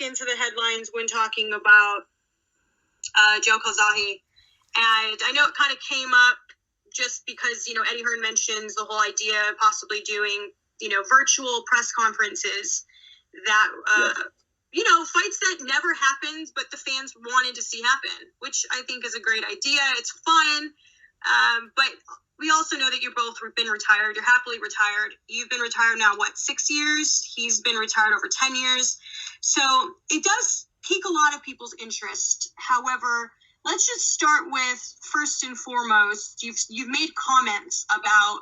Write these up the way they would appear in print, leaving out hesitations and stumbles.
into the headlines when talking about Joe Calzaghe. And I know it kind of came up just because, Eddie Hearn mentions the whole idea of possibly doing, virtual press conferences that, fights that never happened, but the fans wanted to see happen, which I think is a great idea. It's fun. But we also know that you've both been retired. You're happily retired. You've been retired now, 6 years? He's been retired over 10 years. So it does pique a lot of people's interest. However, let's just start with, first and foremost, you've made comments about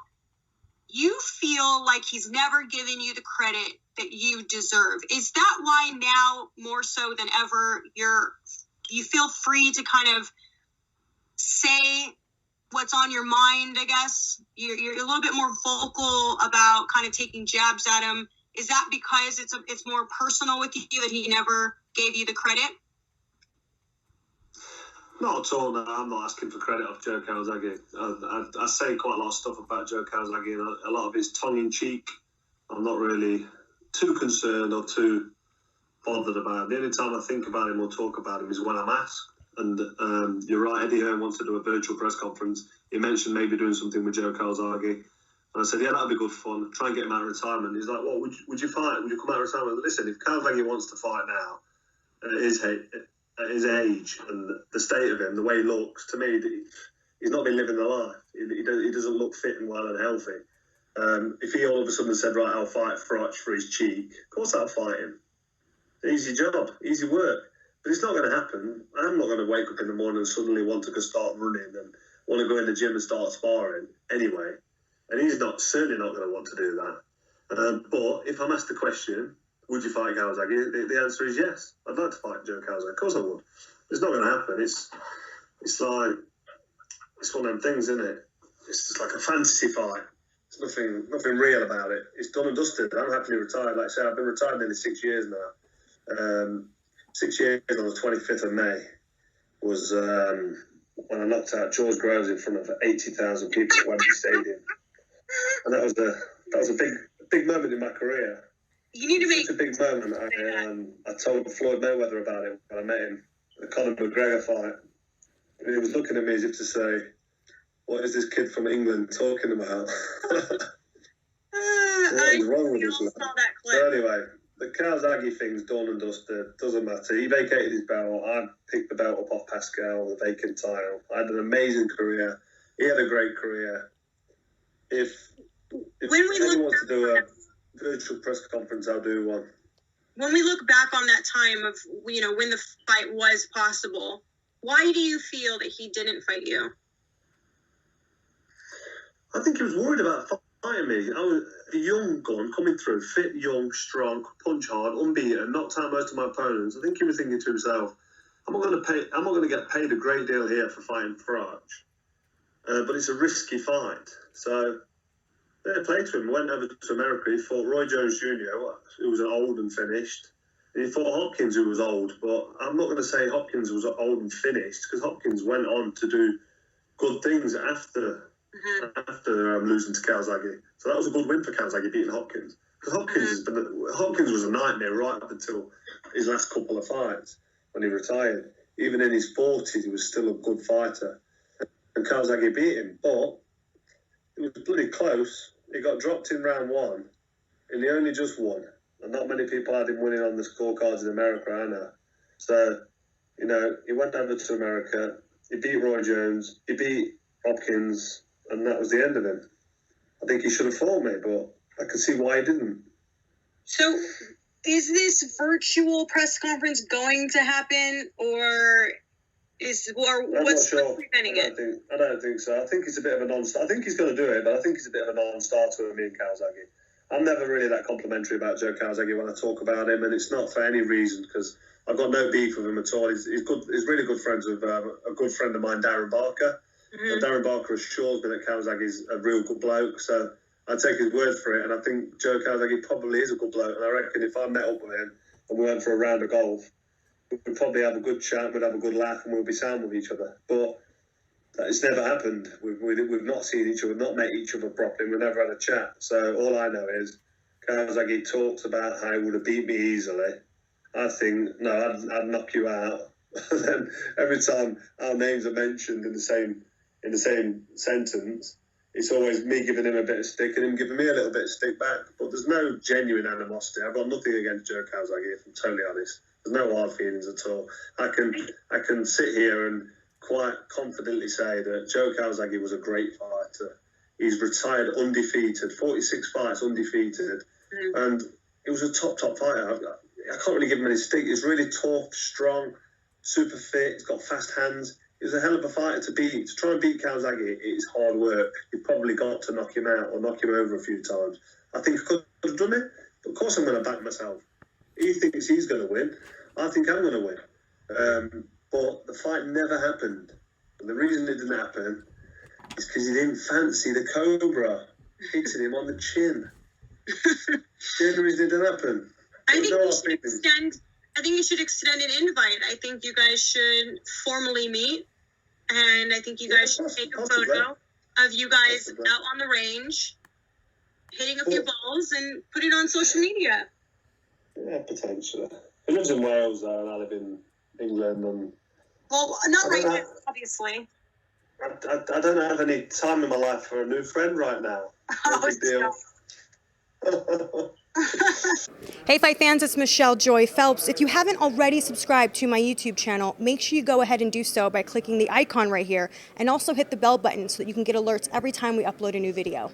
you feel like he's never given you the credit that you deserve. Is that why now, more so than ever, you feel free to kind of say what's on your mind, I guess? You're a little bit more vocal about kind of taking jabs at him. Is that because it's more personal with you that he never gave you the credit? Not at all, no. I'm not asking for credit off Joe Calzaghe. I say quite a lot of stuff about Joe Calzaghe, and a lot of it's tongue-in-cheek. I'm not really too concerned or too bothered about it. The only time I think about him or talk about him is when I'm asked. And you're right, Eddie Hearn wants to do a virtual press conference. He mentioned maybe doing something with Joe Calzaghe. And I said, yeah, that'd be good fun. Try and get him out of retirement. He's like, well, would you fight? Would you come out of retirement? Listen, if Calzaghe wants to fight now, at his age and the state of him, the way he looks, to me, he's not been living the life. He doesn't look fit and well and healthy. If he all of a sudden said, right, I'll fight Froch for his cheek, of course I'll fight him. Easy job, easy work. But it's not going to happen. I'm not going to wake up in the morning and suddenly want to go start running and want to go in the gym and start sparring anyway. And he's certainly not going to want to do that. But if I'm asked the question, would you fight Calzaghe? The answer is yes. I'd like to fight Joe Calzaghe. Of course I would. It's not going to happen. It's one of them things, isn't it? It's just like a fantasy fight. There's nothing real about it. It's done and dusted. I'm happily retired. Like I say, I've been retired nearly 6 years now. 6 years on the 25th of May was when I knocked out George Groves in front of 80,000 people at Wembley Stadium, and that was a big moment in my career. You need to make a big moment. I told Floyd Mayweather about it when I met him, the Conor McGregor fight, and he was looking at me as if to say, "What is this kid from England talking about?" What is wrong with this man? So anyway, the Calzaghe thing's done and dusted. Doesn't matter. He vacated his belt. I picked the belt up off Pascal, the vacant title. I had an amazing career. He had a great career. If anyone wants to do a virtual press conference, I'll do one. When we look back on that time of, when the fight was possible, why do you feel that he didn't fight you? I think he was worried about fighting me. I was a young gun coming through, fit, young, strong, punch hard, unbeaten, knocked out most of my opponents. I think he was thinking to himself, I'm not going to get paid a great deal here for fighting Froch. But it's a risky fight. So they played to him, went over to America. He fought Roy Jones Jr., who was old and finished. And he fought Hopkins, who was old. But I'm not going to say Hopkins was old and finished, because Hopkins went on to do good things after losing to Calzaghe. So that was a good win for Calzaghe, beating Hopkins. Because Hopkins was a nightmare right up until his last couple of fights when he retired. Even in his 40s, he was still a good fighter. And Calzaghe beat him. But it was bloody close. He got dropped in round one, and he only just won. And not many people had him winning on the scorecards in America, I know. So, he went over to America. He beat Roy Jones. He beat Hopkins. And that was the end of him. I think he should have fought me, but I can see why he didn't. So, is this virtual press conference going to happen, or what's preventing it? I don't think so. I think it's a bit of a non-starter. I think he's going to do it, but I think it's a bit of a non-starter with me and Calzaghe. I'm never really that complimentary about Joe Calzaghe when I talk about him, and it's not for any reason, because I've got no beef with him at all. He's good. He's really good friends with a good friend of mine, Darren Barker. Mm-hmm. And Darren Barker assures me that Calzaghe is a real good bloke, so I take his word for it. And I think Joe Calzaghe probably is a good bloke. And I reckon if I met up with him and we went for a round of golf, we'd probably have a good chat, we'd have a good laugh, and we'll be sound with each other. But it's never happened. We've not seen each other, not met each other properly. We've never had a chat. So all I know is Calzaghe talks about how he would have beat me easily, I think, no, I'd knock you out. And then every time our names are mentioned in the same sentence, it's always me giving him a bit of stick and him giving me a little bit of stick back. But there's no genuine animosity. I've got nothing against Joe Calzaghe, if I'm totally honest. There's no hard feelings at all. I can sit here and quite confidently say that Joe Calzaghe was a great fighter. He's retired undefeated, 46 fights undefeated, and he was a top fighter. I can't really give him any stick. He's really tough, strong, super fit. He's got fast hands. He was a hell of a fighter to beat. To try and beat Calzaghe, it's hard work. You've probably got to knock him out or knock him over a few times. I think I could have done it, but of course I'm going to back myself. He thinks he's going to win. I think I'm going to win. But the fight never happened. And the reason it didn't happen is because he didn't fancy the Cobra hitting him on the chin. Generally didn't happen. I think you should extend an invite. I think you guys should formally meet, and I think you guys should take a photo of you guys out on the range, hitting a few balls, and put it on social media. Yeah, potentially. He lives in Wales, though, and I live in England. And well, not right now, obviously. I don't have any time in my life for a new friend right now. No big deal. Hey fight fans, it's Michelle Joy Phelps. If you haven't already subscribed to my YouTube channel, make sure you go ahead and do so by clicking the icon right here and also hit the bell button so that you can get alerts every time we upload a new video.